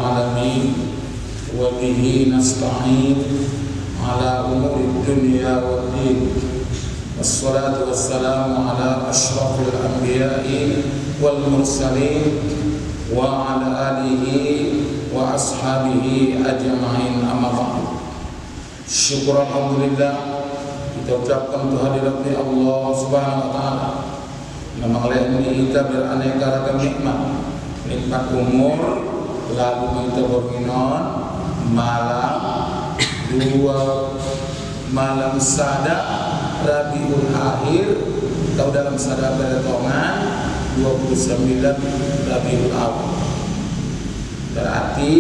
العالمين وبه نستعين على أمور الدنيا والدين والصلاة والسلام على أشرف الأنبياء والمرسلين وعلى آله وأصحابه أجمعين أما بعد. Syukur alhamdulillah kita ucapkan untuk hadirat Allah Subhanahu wa taala yang mengelilingi kita beraneka ragam nikmat umur, lalu kita berminon malam malam sada Rabiul Akhir atau dalam sada perhitungan 29 Rabiul Awal. Berarti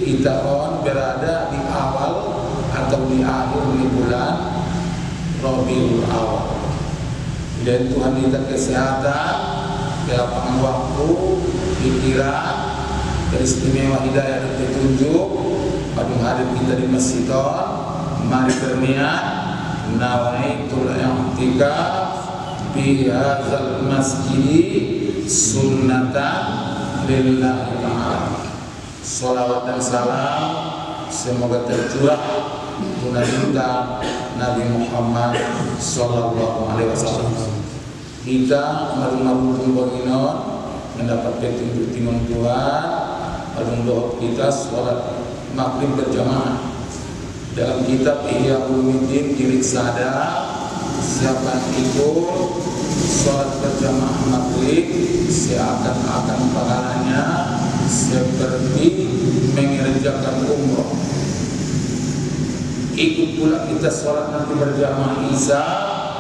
kita berada di awal atau di akhir bulan Rabiul Awal. Dan Tuhan kita kesehatan, kelapangan waktu, pikiran, teristimewa hidayah dan petunjuk. Pada hadir kita di masjid, mari berniat nawaitul i'tikaf bi hadzal masjid sunnatan lillahi ta'ala. Salawat dan salam semoga tercurah tuntunan Nabi Muhammad sallallahu alaihi wasallam. Kita marung-marung penginon mendapat petunjuk Tuhan, marung doa kita salat maghrib berjamaah. Dalam kitab Ihya Ulumuddin jilid sada, siapa ikut salat berjamaah maghrib seakan-akan pahalanya seperti mengerjakan umroh. Ikut pula kita salat nanti berjamaah isya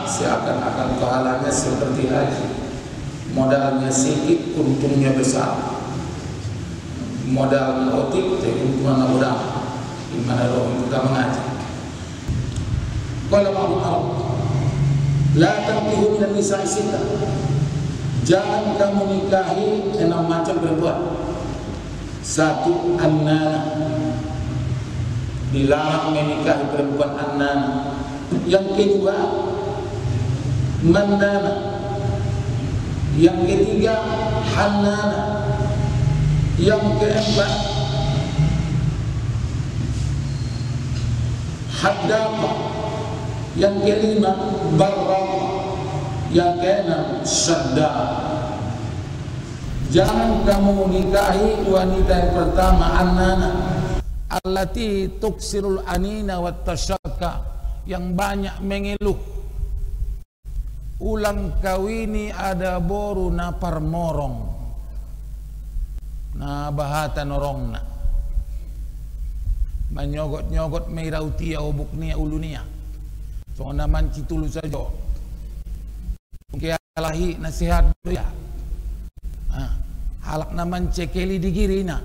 seakan-akan pahalanya seperti haji. Modalnya sedikit, untungnya besar. Modal otik, keuntungan udang. Di mana roh kita mengaji. Qala Abu Arab, la tankihu minan nisa'i sita. Jangan kamu nikahi 6 macam perempuan. 1, annana. Dilarang menikahi perempuan annana. Yang kedua, mandana. Yang ketiga, hannana. Yang keempat, haddaqa. Yang kelima, barraqa. Yang keenam, syaddaqa. Jangan kamu nikahi wanita yang pertama annana, allati tuksirul anina wat tasyakka, yang banyak mengeluh. Ulang kawini ada boru na parmorong na bahata norongna, manyogot-nyogot meirautia obuknia ulunia, so naman citulu saja kaya lahi nasihat ya, halak naman cekeli digirina.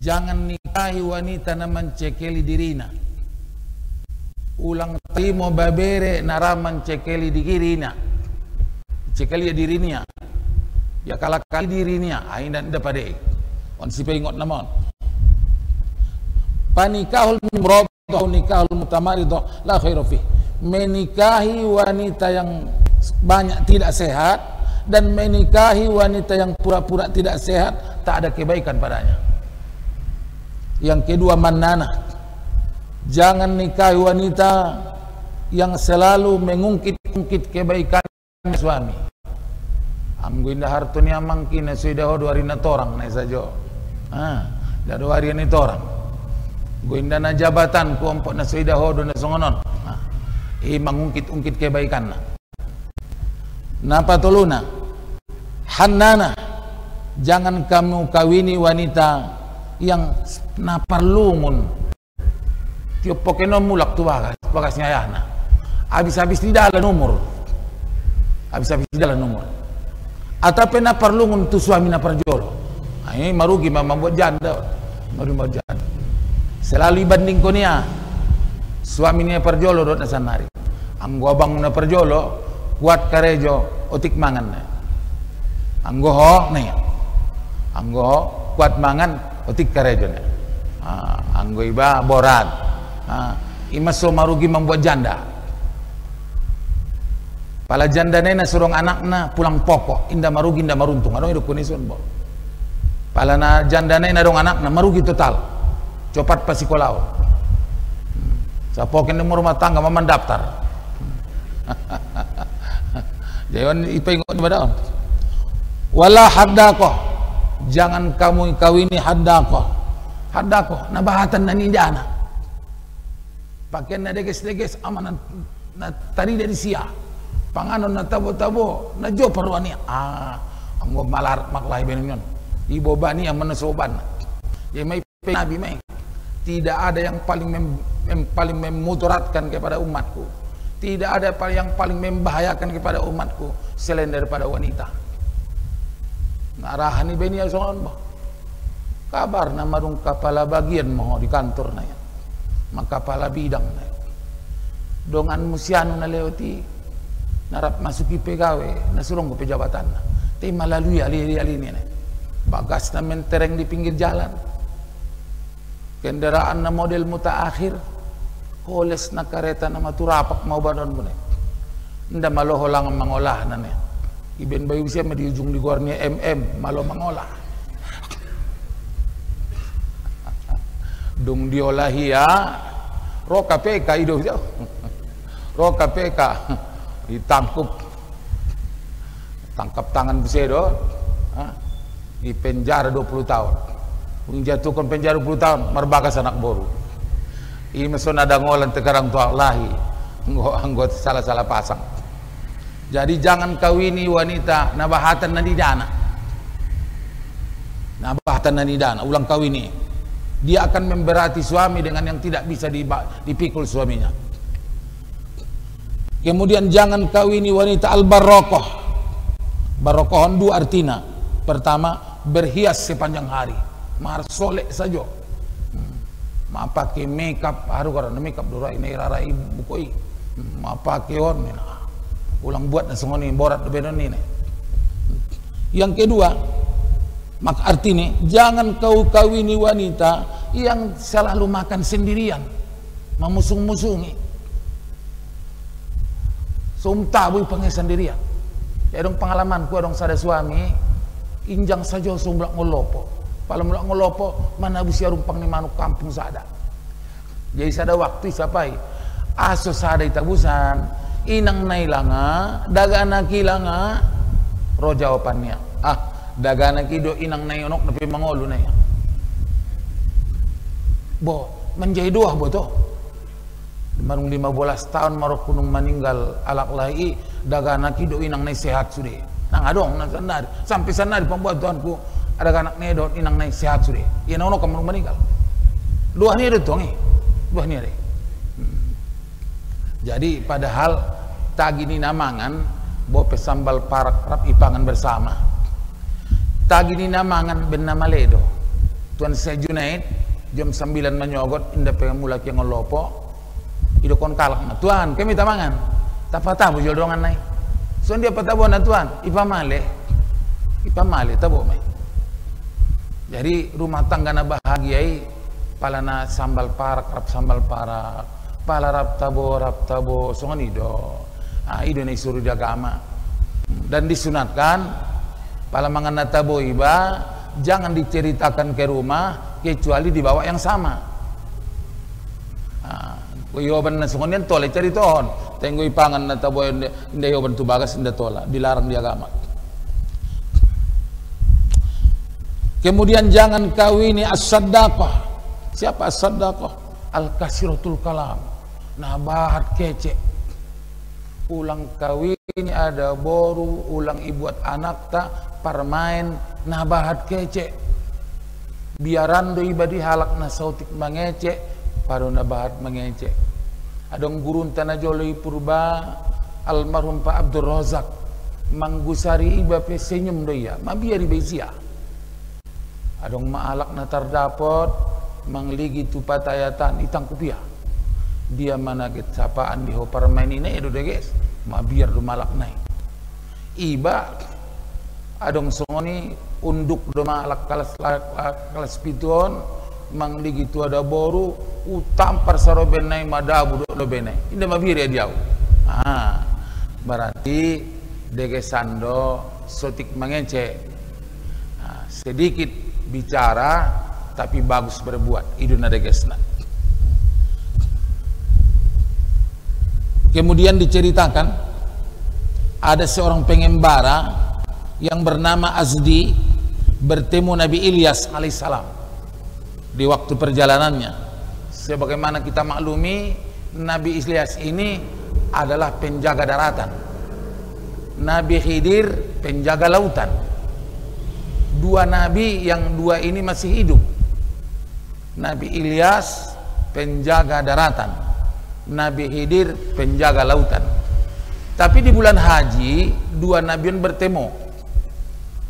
Jangan nikahi wanita naman cekeli dirina. Ulang timo babere naraman cekeli digirina, cekeli dirinya. Ya kalau kali dirinya, ain dan dapade. On si pengot namon. Panikahul murabah, nikahul mutamaridh, la khairu fi. Menikahi wanita yang banyak tidak sehat dan menikahi wanita yang pura-pura tidak sehat, tak ada kebaikan padanya. Yang kedua, manana. Jangan nikahi wanita yang selalu mengungkit-ungkit kebaikan suami. Amgo indah hartoni amangki na sudah dua na torang na sajo. Dah 2 hari ni torang. Go indah na jabatan ku ompok na sudah hodo na songonon. Mengungkit-ungkit kebaikan na. Napa toluna? Hannana. Jangan kamu kawini wanita yang naparlungun. Tiap pokeno mulak tu bagas nyayahna. Habis-habis tidak ada nomor. Habis-habis tidak ada nomor. Atau pernah perlu untuk suami na perjolo. Ini marugi membuat janda. Membuat janda. Selalu banding ko niya. Suami niya perjolo dot na sanari. Ang abang na perjolo kuat karejo otik mangan na. Ang ho niya. Ang kuat mangan otik karejo na. Ang iba borat. Imaso marugi membuat janda. Pala janda na surong anak na pulang pokok, indah marugi indah maruntung. Ano hidup kunison bo? palana jandana na dong anak na marugi total copat pasikolau sa poken mo rumah tangga mamandaftar jayon ipaingon ba daon wala haddako jangan kamu kawini haddako nabahatan na ninjana pakaian na deges amanan na tari dari sia panganon na tabo-tabo na jo perwani ang malar maklay benon ibo bani yang menesoban ya may nabi may tidak ada yang paling memudaratkan kepada umatku, tidak ada yang paling membahayakan kepada umatku selain daripada wanita. Narahani beni ason ba kabar na marung kepala bagian mo di kantor na yan makapala bidang na yan dongan musiano na leoti narap masuki pegawe nasurong ko pejabatan na ti malalui ali-ali ni bagas na mentereng di pinggir jalan kendaraan na model mutaakhir holes na kareta na maturapak mau banon mo na nda maloho lang ang mangolah na niya iben bayu siya di ujung di luar niya malo mangolah dung diolahi ya roka peka ido siya roka peka ditangkup tangkap tangan besedo di penjara 20 tahun jatuhkan penjara 20 tahun marbakas anak boru ini meson ada ngolan tegarang tua lahi anggot salah-salah pasang jadi jangan kawini wanita nabahatan na nidana ulang kawini dia akan memberati suami dengan yang tidak bisa dipikul suaminya. Kemudian jangan kawini wanita al-barrokoh. Barrokohon dua artinya. Pertama, berhias sepanjang hari. Marsolek saja. Pakai makeup, haru karena makeup dora ini rarai bukoi. Pakai on, ulang buat nasongoni borat benon ini. Yang kedua, mak artinya jangan kau kawini wanita yang selalu makan sendirian, memusung-musungi. Tabu pengen sendirian. Ya dong pengalaman ku dong sada suami injang saja sumblak ngolopo. Pala mulak ngolopo mana busia rumpang ni manuk kampung sada. Jadi sada waktu sapai aso sada itabusan inang nailanga dagana kilanga ro jawabannya. Dagana kido inang nayonok tapi mangolu na ya. Bo menjadi dua boto. Marung 15 tahun marok kunung meninggal alak lai dagana kido inang nai sehat sudah. Nang adong nang sanari sampai sanari pembuat tuanku ada anak nedot inang nai sehat sudah. Ya nono kamu meninggal. Dua ni ada tuang dua ni ada. Jadi padahal tagini namangan bope sambal parak rap ipangan bersama. Tagini namangan ben nama ledo. Tuan saya Junaid jam 9 menyogot indah pengen mulai yang ngolopo. Ido kon kalak na tuan kami tamangan tapatabu joldongan nai so dia patabo na tuan ipamale tabo mai jadi rumah tangga na bahagiai pala na sambal parak rap sambal parak pala rap tabo songan ido ido na isuru di agama dan disunatkan pala mangan na tabo iba jangan diceritakan ke rumah kecuali dibawa yang sama. Yoban na sungon yan tola cari tohon tenggo ipangan na tabo inda yoban tubagas inda tola dilarang di agama. Kemudian jangan kawini as-saddaqah. Siapa as-saddaqah? Al-kasiratul kalam. Nah bahat kece. Ulang kawini ada boru, ulang ibuat anak ta parmain nah bahat kece. Biarando ibadi halak na sautik mangece paru na bahat mangece. Adong gurun tanah joloi purba almarhum Pak Abdul Razak manggusari iba pe senyum doya mabiari besia. Adong maalak na tardapot mangligi tu patayatan itang kupia. Dia manakit sapaan di hopar main ini edo deges mabiar do malak nai. Iba adong songoni unduk do malak kalas piton mangligi tu ada boru utampar saroben nai madabu do benai inda mabiri dia berarti dege sando sotik mangence sedikit bicara tapi bagus berbuat. Itu nadegesna. Kemudian diceritakan ada seorang pengembara yang bernama Azdi bertemu Nabi Ilyas alaihissalam di waktu perjalanannya. Sebagaimana kita maklumi, Nabi Ilyas ini adalah penjaga daratan, Nabi Khidir penjaga lautan. Dua nabi yang dua ini masih hidup. Nabi Ilyas penjaga daratan, Nabi Khidir penjaga lautan. Tapi di bulan haji dua nabiun bertemu.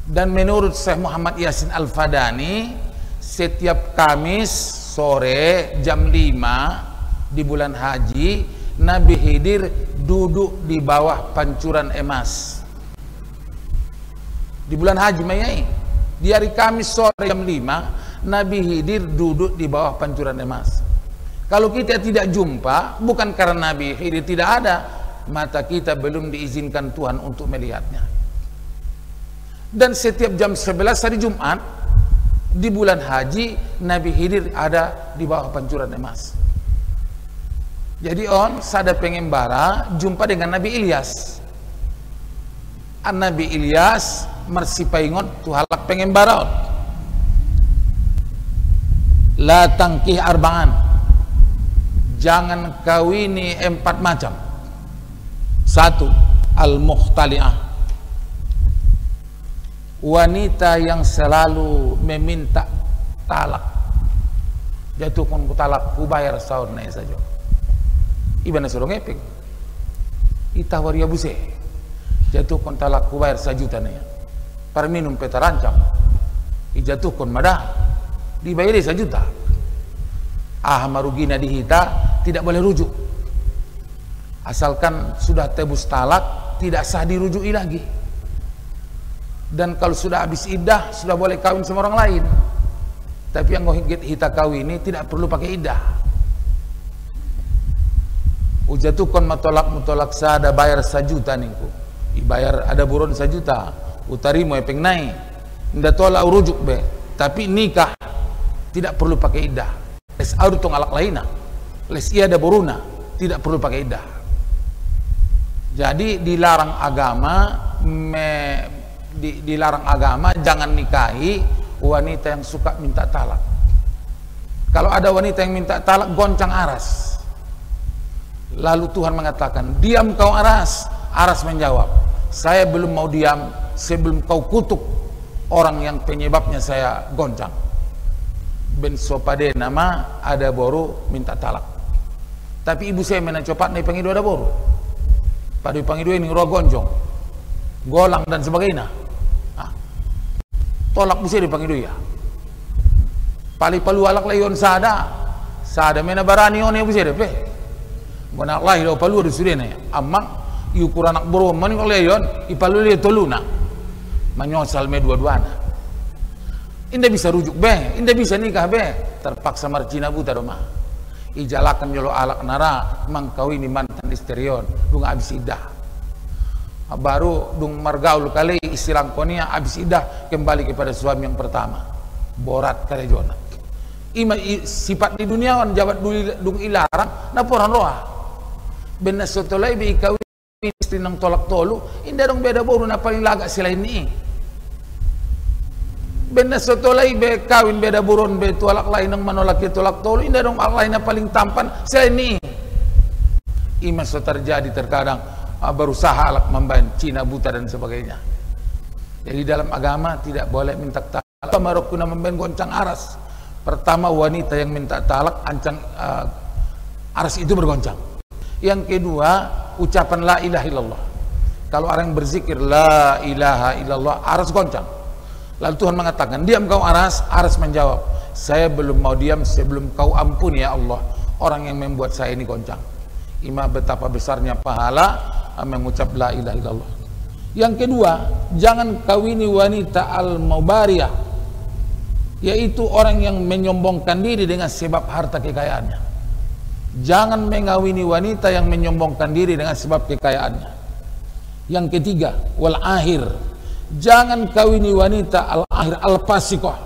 Dan menurut Syekh Muhammad Yasin Al-Fadani, setiap Kamis sore jam 5 di bulan haji, Nabi Khidir duduk di bawah pancuran emas. Di bulan haji mayai, di hari Kamis sore jam 5, Nabi Khidir duduk di bawah pancuran emas. Kalau kita tidak jumpa, bukan karena Nabi Khidir tidak ada, mata kita belum diizinkan Tuhan untuk melihatnya. Dan setiap jam 11 hari Jumat di bulan haji, Nabi Khidir ada di bawah pancuran emas. Jadi sada pengembara jumpa dengan Nabi Ilyas. Nabi Ilyas mersipaingon tu halak pengembara. La tangkih arba'an, jangan kawini 4 macam. 1, al-mukhtali'ah, wanita yang selalu meminta talak. Jatuhkan ku talak, ku bayar sahur naik saja. Iba na suruh ngepeng, itawar ya buse, jatuhkan talak, ku bayar 1 juta naik. Par minum peta rancang, ijatuhkan madah, dibayari 1 juta. Marugina dihita, tidak boleh rujuk. Asalkan sudah tebus talak, tidak sah dirujui lagi. Dan kalau sudah habis iddah, sudah boleh kawin sama orang lain. Tapi yang hita kawin ini tidak perlu pakai iddah. Ujatukan mutolak sada bayar 1 juta ningku. Ibayar ada buron 1 juta. Utari mau epeng naik. Nda tolak urujuk be. Tapi nikah tidak perlu pakai iddah. Les aurutong alak laina. Les ia ada buruna, tidak perlu pakai iddah. Jadi dilarang agama dilarang agama jangan nikahi wanita yang suka minta talak. Kalau ada wanita yang minta talak, goncang aras. Lalu Tuhan mengatakan, diam kau aras. Aras menjawab, saya belum mau diam sebelum kau kutuk orang yang penyebabnya saya goncang. Ben sopade nama ada boru minta talak. Tapi ibu saya menacopat nih pengidu ada boru. Pada pengidu ini roh gonjong, golang dan sebagainya. Tolak busi di pangidu ya. Pali-palu alak layon sada mena barani on ya busi depe. Gona lahi do palu di sudena ya. Amang yukur anak boro mani kok layon ipalu le toluna. Manyosal me dua-duana. Indah bisa rujuk be, indah bisa nikah be. Terpaksa marcina buta doma. Ijalakan jolo alak nara mangkawini mantan isterion dung abis idah. Baru dung margaul kali istilang konia abis idah kembali kepada suami yang pertama. Borat kali jona. Sifat di dunia on jabat dung ilarang naporan roa. Benas sotolai be ikawin istri nang tolak tolu indah dong beda boru na paling lagak selain ini. Benas sotolai be kawin beda buron be tolak lain nang manolak tolak tolu indah dong lain na paling tampan selain ini. Imas so terjadi terkadang berusaha alak memban Cina buta dan sebagainya. Jadi dalam agama tidak boleh minta talak. Marokuna memban goncang aras. Pertama wanita yang minta talak ancang aras itu bergoncang. Yang kedua ucapan la ilaha illallah. Kalau orang yang berzikir la ilaha illallah aras goncang. Lalu Tuhan mengatakan diam kau aras. Aras menjawab saya belum mau diam sebelum kau ampuni ya Allah orang yang membuat saya ini goncang. Ima betapa besarnya pahala mengucap la ilaha illallah. Yang kedua, jangan kawini wanita al-mubariyah, yaitu orang yang menyombongkan diri dengan sebab harta kekayaannya. Jangan mengawini wanita yang menyombongkan diri dengan sebab kekayaannya. Yang ketiga, wal akhir, jangan kawini wanita al-akhir al-fasikoh,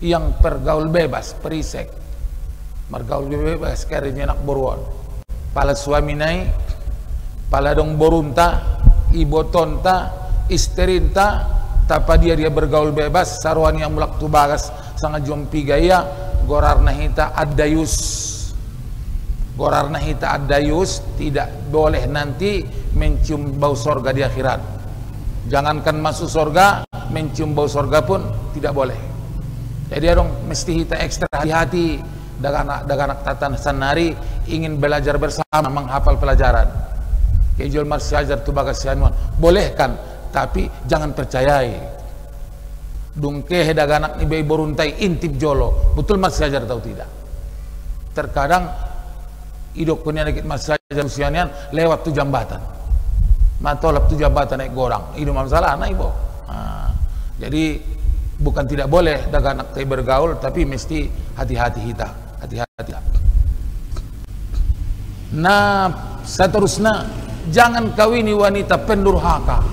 yang pergaul bebas, perisek, mergaul bebas karena anak boruan. Pala suami naik, pala dong borunta, ibu tonta, isterinta, tapa dia bergaul bebas, saruan yang mulak tu bagas sangat jompi gaya, gorarna hita adayus, gorarna hita adayus, tidak boleh nanti mencium bau sorga di akhirat. Jangankan masuk sorga, mencium bau sorga pun tidak boleh. Jadi dong mesti kita ekstra hati-hati daganak tatan sanari ingin belajar bersama menghafal pelajaran. Kejol marsiajar tu bagas sianuan bolehkan, tapi jangan percayai. Dungkeh daganak ni bei boruntai intip jolo, betul marsiajar tahu tidak? Terkadang idok punya dikit marsiajar usianian lewat tu jambatan. Matolap tu jambatan naik gorang, itu masalah naik bo. Jadi bukan tidak boleh daganak teh bergaul, tapi mesti hati-hati kita, hati-hati. Nah, seterusnya jangan kawini wanita pendurhaka.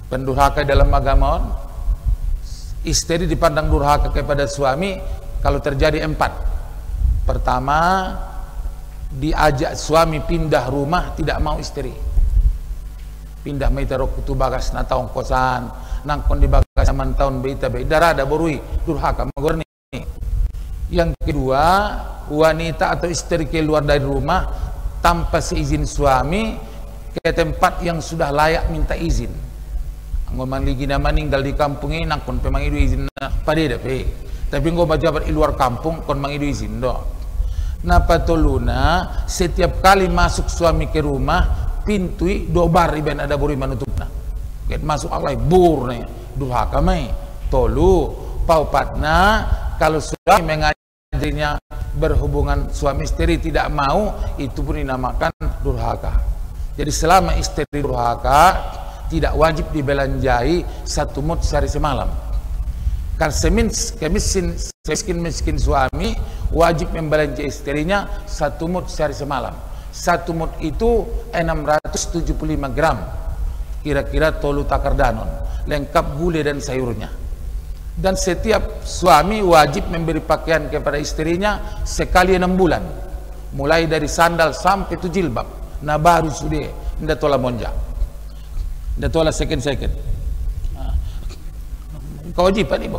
Pendurhaka dalam agama, istri dipandang durhaka kepada suami kalau terjadi 4. Pertama, diajak suami pindah rumah tidak mau istri. Pindah meiterok tu bagas na taong kosan nangkon di bagas zaman tahun beita darada borui durhaka magorni. Yang kedua, wanita atau istri keluar dari rumah tanpa seizin suami ke tempat yang sudah layak minta izin. Anggo manligi na maninggal di kampung ini nangkon pe mangidu izin na padeda pe. Tapi nggo bajabat di luar kampung kon mangidu izin do. Na patoluna setiap kali masuk suami ke rumah pintui dobar iben ada buri manutupna. Ket masuk alai bur nih durhaka mai. Tolu paupatna kalau suami mengajarinya berhubungan suami istri tidak mau, itu pun dinamakan durhaka. Jadi selama istri durhaka tidak wajib dibelanjai 1 mut sehari semalam. Karena miskin suami wajib membelanjai istrinya 1 mut sehari semalam. 1 mut itu 675 gram, kira-kira tolu takar danon, lengkap gulai dan sayurnya. Dan setiap suami wajib memberi pakaian kepada istrinya sekali 6 bulan, mulai dari sandal sampai tu jilbab. Nah baru sudah ndak tola monja, ndak tola second. Kewajiban ibu.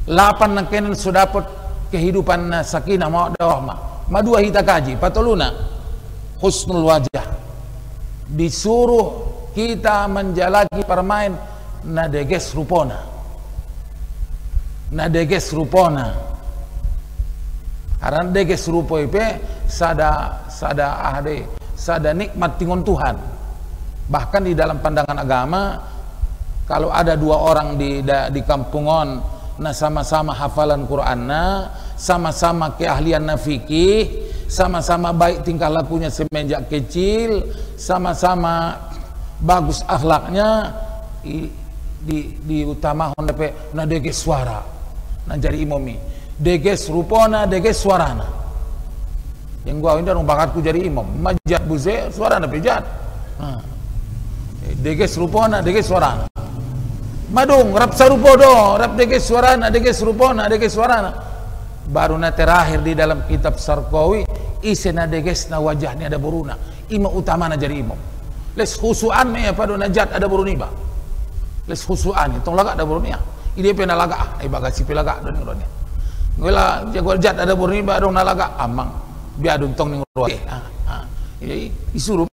8 nangkenan sudah dapat kehidupan sakinah mawaddah mah. Madua hita kaji patoluna husnul wajah, disuruh kita menjalaki permain nadeges rupona aran deges rupo ipe sada nikmat tingon Tuhan. Bahkan di dalam pandangan agama, kalau ada 2 orang di kampungon, nah sama-sama hafalan Qur'anna, sama-sama keahlian fikih, sama-sama baik tingkah lakunya semenjak kecil, sama-sama bagus akhlaknya, diutamahon dape na deges suara, na jadi imomi, deges rupona, deges suarana. Yang gua ini dong bakatku jadi imam, majat buze suara na pejat, deges rupona, deges suarana. Madung rap sarupo do, rap deges suarana, deges rupona, deges suarana. Baru na terakhir di dalam kitab Sarkawi isena deges na wajahnya ada buruna, imam utama na jadi imam. Les khusuan me apa do najat ada buruniba. Les khusuan itu laga ada burunia. Ide pe na laga ibaga si pelaga don ngorone. Ngola jago jat ada buruniba dong na laga amang biadun tong ning roe. Disuruh.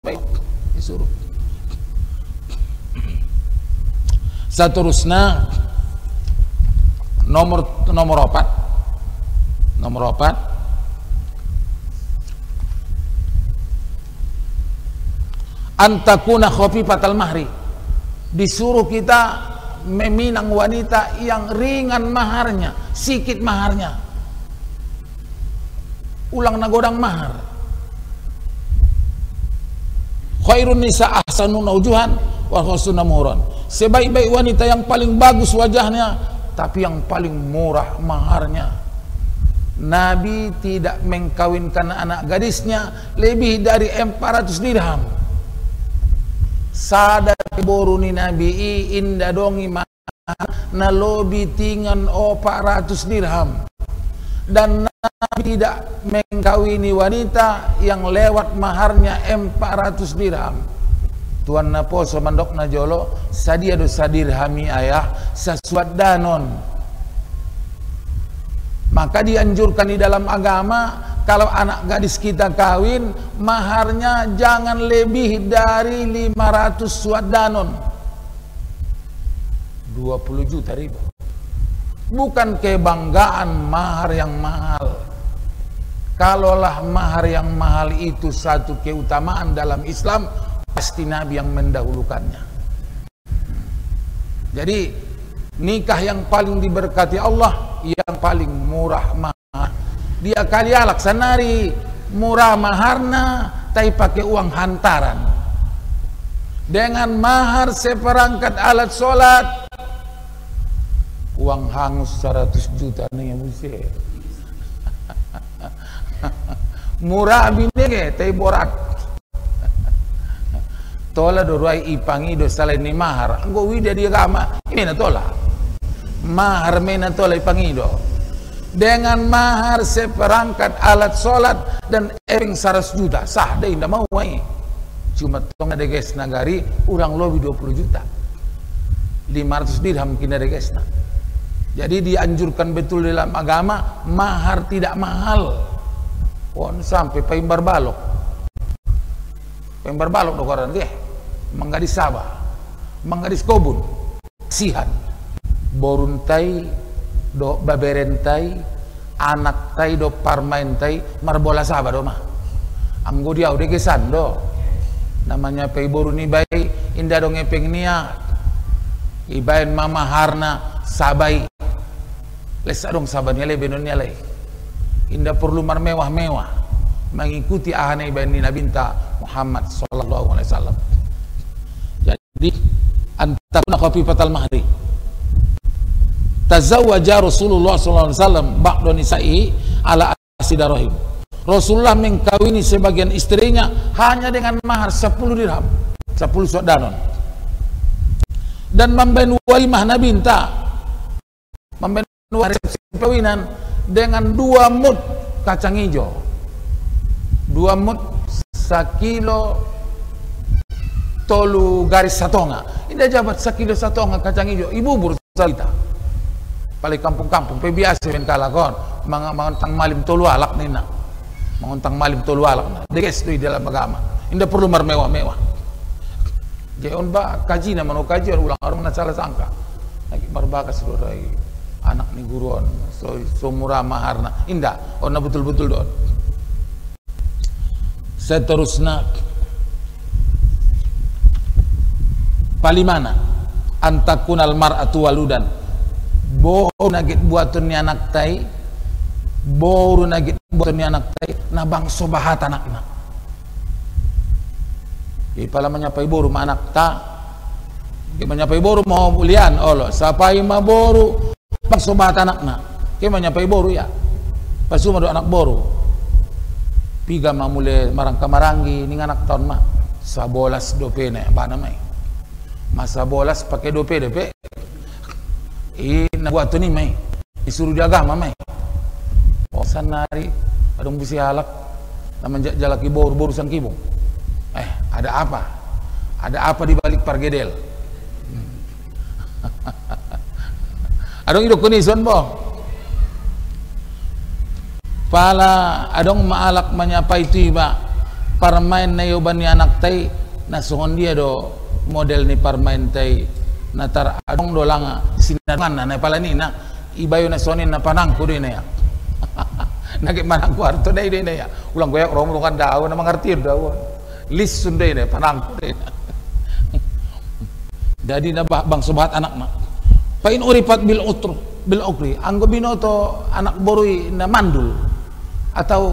Saterusna nomor 4 antakuna khafifatal mahri, disuruh kita meminang wanita yang ringan maharnya, sikit maharnya, ulang nagodang mahar. Khairun nisa ahsanun wujuhan wa husnul muhran, sebaik-baik wanita yang paling bagus wajahnya tapi yang paling murah maharnya. Nabi tidak mengkawinkan anak gadisnya lebih dari 400 dirham. sada boru ni nabi inda dongi mahar na lobi tingan 400 dirham, dan Nabi tidak mengkawini wanita yang lewat maharnya 400 dirham. Tuan na poso mandok na jolo sadia do sadirhami ayah sesuat danon. Maka dianjurkan di dalam agama, kalau anak gadis kita kawin, maharnya jangan lebih dari 500 suat danon, 20 juta ribu. Bukan kebanggaan mahar yang mahal. Kalaulah mahar yang mahal itu satu keutamaan dalam Islam, pasti Nabi yang mendahulukannya. Jadi nikah yang paling diberkati Allah, yang paling murah mahar. Dia kali alak sanari murah maharna, tapi pakai uang hantaran. Dengan mahar seperangkat alat sholat, uang hangus 100 juta nih musik. Murah binege tapi borat. Tola do ruai ipangi do salai ni mahar. Anggo wida dia gama mena tola. Mahar mena tola ipangi do. Dengan mahar seperangkat alat sholat dan ering 100 juta sah deh, indah mau wai. Cuma tong ada guys nagari urang lobi 20 juta. 500 dirham kina ada guys. Jadi dianjurkan betul dalam agama mahar tidak mahal. Sampai paimbar balok do koran deh, manggadis Sabah, manggadis Kobun, sihan, boruntai do baberentai, anak tai do parmaintai, marbola Sabah do mah, anggo dia udah kesan do, namanya pei boruni bayi, indah do ngepeng niat, ibain mama harna sabai, lesa dong sabanya le benonya le. Indah perlu mewah-mewah mengikuti ahane ibani Nabi Muhammad sallallahu alaihi wasallam. Jadi antakuna khafifatal mahri. Tazawwaja Rasulullah sallallahu alaihi wasallam ba'da nisa'i ala asidarahim. Rasulullah mengkawini sebagian istrinya hanya dengan mahar 10 dirham, 10 suat danon. Dan memben walimah Nabi memben resepsi perkawinan dengan 2 mud kacang hijau, 2 mud 1 kilo tolu garis satonga. Ini jabat 1 kilo satonga kacang hijau. Ibu bursalita paling kampung-kampung biasa men kalakon mangontang malim tolu alak nina, mangontang malim tolu alak na deges tu dalam agama. Indah perlu mewah-mewah. Jeon ba kaji na mano kaji ulang orang na salah sangka lagi marbakas dorai anak ni guruan so murah maharna indah ona betul-betul don. Seterusnya palimana antakunal mar'atu waludan, boru nagit buatun ni anak tai, boru nagit buatun ni anak tai na bangso bahat anakna. Ipala menyapai boru ma anak ta, menyapai boru mau ulian olo sapai ma boru bangso bahat anakna. Kaya menyapai boru ya, pasuma do anak boru. Piga mamule marangka marangi ning anak tahun mah 11 dope na ba namay. Masa bolas pakai dope nabuat tu ni may disuruh di agama may. Oh sanari adong bisi halak naman jalaki boru sang kibong. Ada apa? Ada apa di balik pargedel? Adong idok kunison bo. Pala adong maalak menyapai tiba parmain na yoban ni anak tay nasuhon dia do model ni parmain tay natar adong do lang sinadangan na pala ni na ibayo na sonin na panangko din na ya. Nagit manang kwarto na din na ya. Ulang goyak romo kan daw na mangartir daw. List sunday na panangko din. Jadi na bang subahat anak na. Pain uripat bil ukri anggo binoto anak borui na mandul atau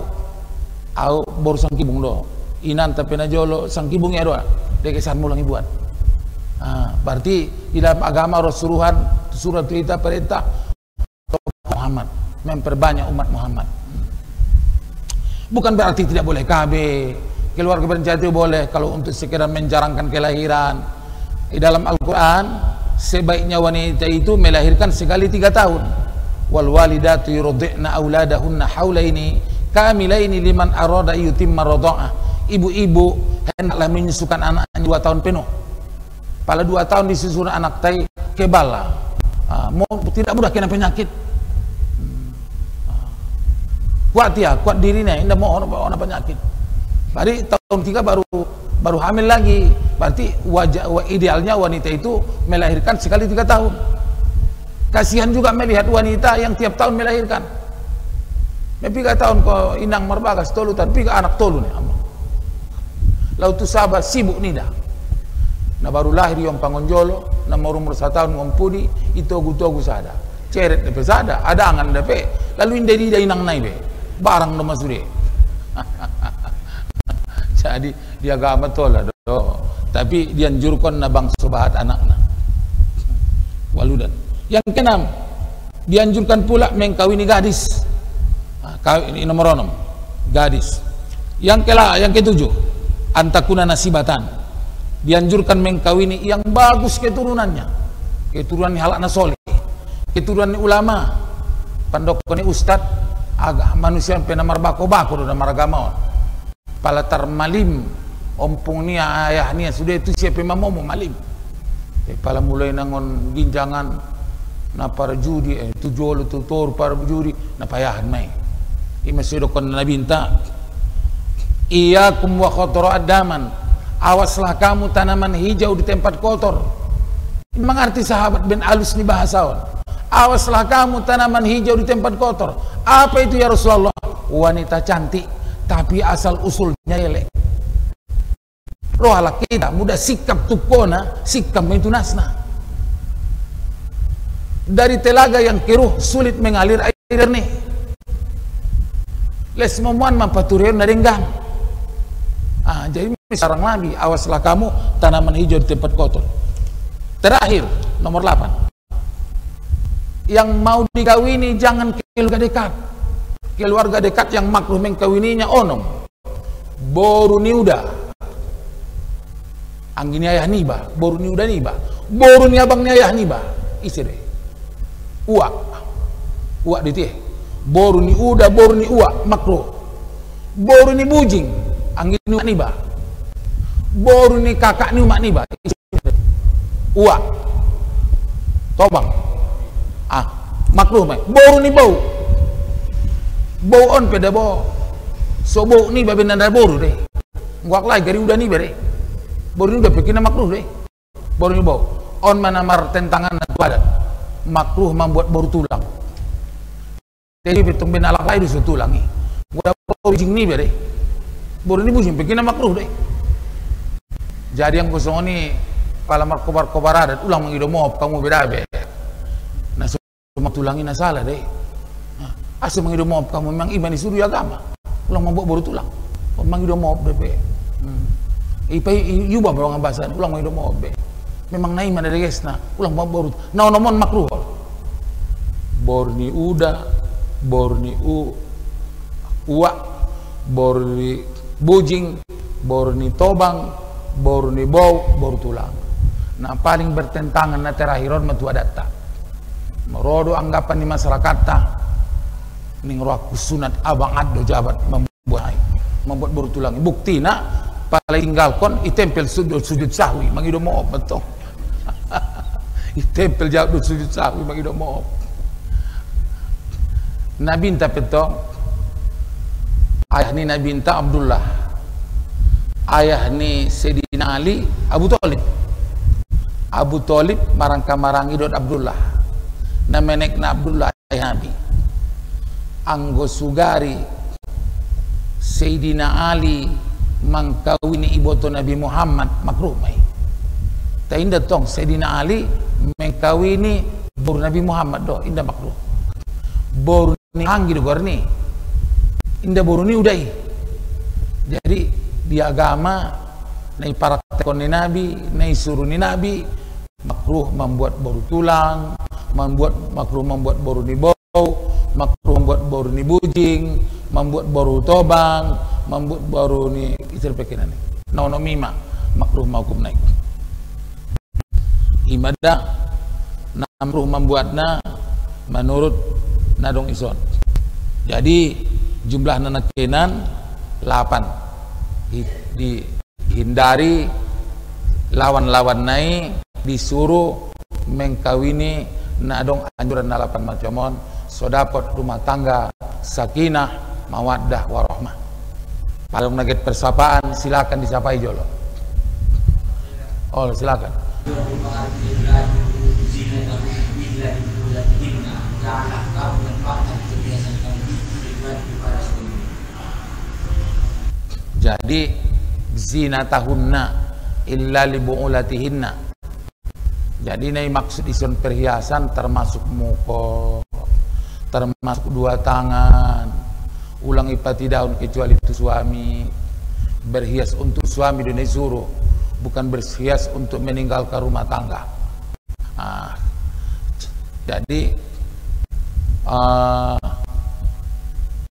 boru sang kibung do inan tapi na jolo sang kibung ya doa dekesan mulang ibuan. Berarti di dalam agama Rasulullah surat kita perintah Muhammad memperbanyak umat Muhammad. Bukan berarti tidak boleh KB keluarga berencana itu boleh kalau untuk sekedar menjarangkan kelahiran. Di dalam Al-Quran, sebaiknya wanita itu melahirkan sekali 3 tahun. Wal walidatu yurdi'na auladahunna haulaini kamilaini liman arada yutimma radha'ah. Ibu-ibu hendaklah menyusukan anaknya 2 tahun penuh. Pada 2 tahun disusun anak tai kebal lah. Tidak mudah kena penyakit. Kuat ya, kuat dirinya, tidak mau orang penyakit. Berarti tahun 3 baru hamil lagi. Berarti idealnya wanita itu melahirkan sekali 3 tahun. Kasihan juga melihat wanita yang tiap tahun melahirkan. 3 tahun kau inang marbagas tolu tapi anak tolu nih. Lalu tu sabar sibuk nida. Na baru lahir yang pangonjolo, na umur 1 tahun ngompudi itu togu sada. Ceret depe sada, ada angan depe. Lalu inde dia inang nai be. Barang no masuri. Jadi dia agama tola do. Tapi dianjurkan na bang sobat anakna. Waludan. Yang keenam, dianjurkan pula mengkawini gadis. Ini nomor 6, gadis. Yang ketujuh, antakuna nasibatan. Dianjurkan mengkawini yang bagus keturunannya. Keturunan halakna soleh, keturunan ulama, pandokone ustad, agak manusia yang pernah marbako-bako dan maragamaon. Palatar malim, ompong niya ayah niya sudah itu siapa mamomo malim. Pala mulai nangon ginjangan na para judi tujuh tutor para judi na payahan mai. Imasidokon na binta. Iyakum wa khotoro adaman. Awaslah kamu tanaman hijau di tempat kotor. Mengerti sahabat bin Alus ni bahasawan. Awaslah kamu tanaman hijau di tempat kotor. Apa itu ya Rasulullah? Wanita cantik tapi asal usulnya elek. Roh ala kita mudah sikap tukona, sikap itu nasna. Dari telaga yang keruh sulit mengalir air nih. Les memuan mampaturian naringgan. Jadi sarang lagi, awaslah kamu tanaman hijau di tempat kotor. Terakhir, nomor 8. Yang mau dikawini jangan keluarga dekat. Keluarga dekat yang makruh mengkawininya onom. Boru niuda. Anggini ayah niba, boru niuda niba. Boru ni abang ni ayah niba. Istri. Uak di teh. Boru ni uda, boru ni uak makruh. Boru ni bujing, anggini umak niba. Boru ni kakak ni umak niba. Uak. Tobang. Makruh mai. Boru ni bau. Bau on peda bau. So bau ni babe nanda boru deh. Nguak lai gari udah ni bere. Boru ni udah pikirnya makruh deh. Boru ni bau. On mana mar tentangan dan tuadat. Makruh membuat boru tulang. Jadi betung ben alak lai dusu tulang ni. Gua boru jing ni bere. Boru ni bujing pikirnya makruh deh. Jadi yang kosong ni pala markobar-kobar adat ulang mengidomop kamu beda be. Cuma tulangin salah deh. Asal mengidomop kamu memang iman disuruh agama. Ulang membuat boru tulang. Mengidomop deh be. Ipai yuba bawang bahasan ulang mengidomop be. Memang naik mana degesna ulang membuat boru. Nomon makruh. Borni uda, borni uak, borni bujing, borni tobang, borni bau, boru tulang. Nah paling bertentangan na terakhir metu adatta. Merodo anggapan di masyarakat ning roh sunat abang ado jabat membuat boru tulang. Bukti nak paling tinggalkan itempel sujud sahwi mangido mo betul. Itempel jauh sujud sahwi mangido mo. Nabi minta petong ayah ni Nabi minta Abdullah, ayah ni Sayyidina Ali Abu Talib marang idot Abdullah na menek na Abdullah ayah Nabi anggo sugari Sayyidina Ali mangkawini iboto Nabi Muhammad makruh mai ta inda tong Sayyidina Ali mengkawini boru Nabi Muhammad do inda makruh boru ni anggi do gorni inda boru ni udai. Jadi di agama nai para tekon ni Nabi nai suruh ni Nabi makruh membuat boru tulang, makruh membuat boru ni bau, makruh membuat boru ni bujing, membuat boru tobang, membuat baru ni istri pekinan ni no mima makruh maukum naik imadah namruh membuatna menurut nadong ison. Jadi jumlah nanakenan 8 dihindari lawan-lawan naik disuruh mengkawini nadong anjuran 8 macamon so dapat rumah tangga sakinah mawaddah warahmah. Kalau naget persapaan silakan disapai jolo. Oh silakan. Jadi zinatahunna illa li bu'ulatihinna. Jadi ini maksud ison perhiasan termasuk muka, termasuk 2 tangan, ulang ipati daun kecuali itu suami. Berhias untuk suami dunia suruh, bukan berhias untuk meninggalkan rumah tangga. Jadi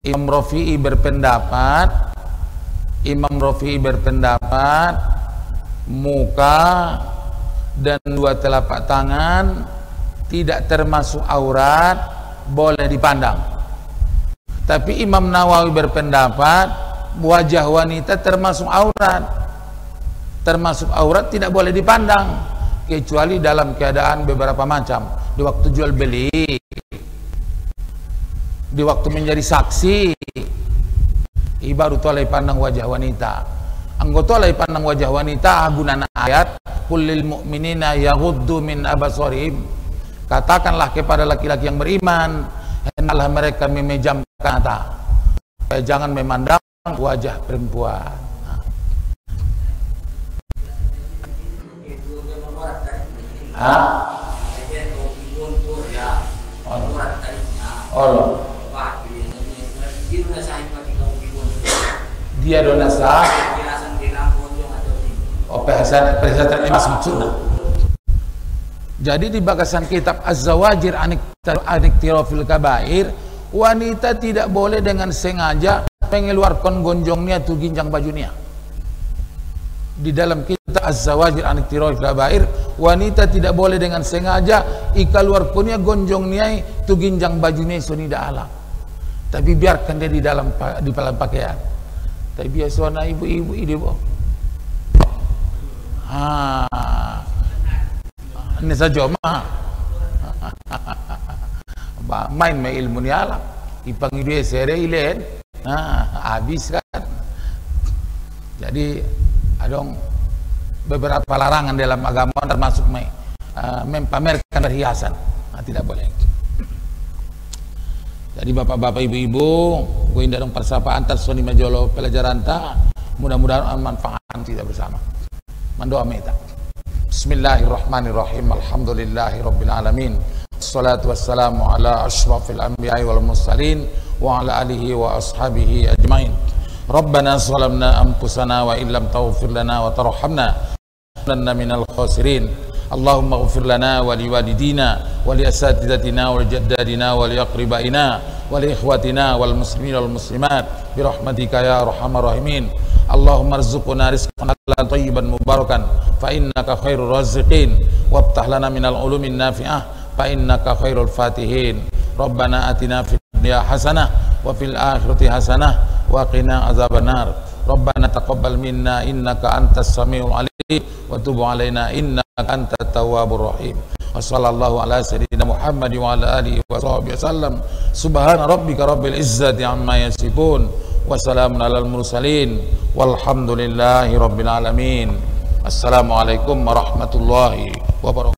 Imam Rafi'i berpendapat muka dan 2 telapak tangan tidak termasuk aurat, boleh dipandang. Tapi Imam Nawawi berpendapat wajah wanita termasuk aurat. Termasuk aurat tidak boleh dipandang kecuali dalam keadaan beberapa macam. Di waktu jual beli, di waktu menjadi saksi, baru tolai pandang wajah wanita. Anggota tolai pandang wajah wanita gunana ayat kullil mu'minina yaghuddu min abasarihim. Katakanlah kepada laki-laki yang beriman, hendaklah mereka memejamkan mata, jangan memandang wajah perempuan. Allah. Dia dona sah. Oh, perhiasan ini maksudnya. Jadi di bagasan kitab Az-Zawajir Aniktirafil Kabair, wanita tidak boleh dengan sengaja mengeluarkan gonjongnya atau ginjang bajunya. Di dalam kitab Az-Zawajir Aniktirafil Kabair, wanita tidak boleh dengan sengaja ikaluarkannya gonjongnya itu ginjang bajunya sunida alam. Tapi biarkan dia di dalam pakaian. Tapi biasanya ibu-ibu ini ini saja mah main ilmu ni alam ipangi dia sere ilen habis kan. Jadi ada beberapa larangan dalam agama termasuk mempamerkan perhiasan, tidak boleh. Jadi bapak-bapak ibu-ibu gue indah dong persapaan tersoni majolo pelajaran tak mudah-mudahan manfaat kita bersama. Mendoa meta. Bismillahirrahmanirrahim. Alhamdulillahi rabbil alamin. Assalatu wassalamu ala ashrafil anbiya'i wal mursalin wa ala alihi wa ashabihi ajmain. Rabbana zalamna anfusana wa illam taghfir lana wa tarhamna lanna minal khasirin. Allahumma ighfir lana wa liwalidina wa li asatidatina wa jaddadina wa li aqribaina wa li ikhwatina wal muslimin wal muslimat bi rahmatika ya arhamar rahimin. Allahumma arzuqna rizqan halalan thayyiban mubarakan fa innaka khairur raziqin wabtah lana minal ulumin nafi'ah fa innaka khairul fatihin. Rabbana atina fid dunya hasanah wa fil akhirati hasanah wa qina azabannar. Rabbana taqabbal minna innaka antas samiul alim wa tub alaina innaka antat tawwabur rahim. Wa sallallahu ala sayyidina Muhammad wa ala alihi wa sahbihi wasallam. Subhana rabbika rabbil izzati amma yasifun wa salamun alal mursalin walhamdulillahi rabbil alamin. Assalamualaikum warahmatullahi wabarakatuh.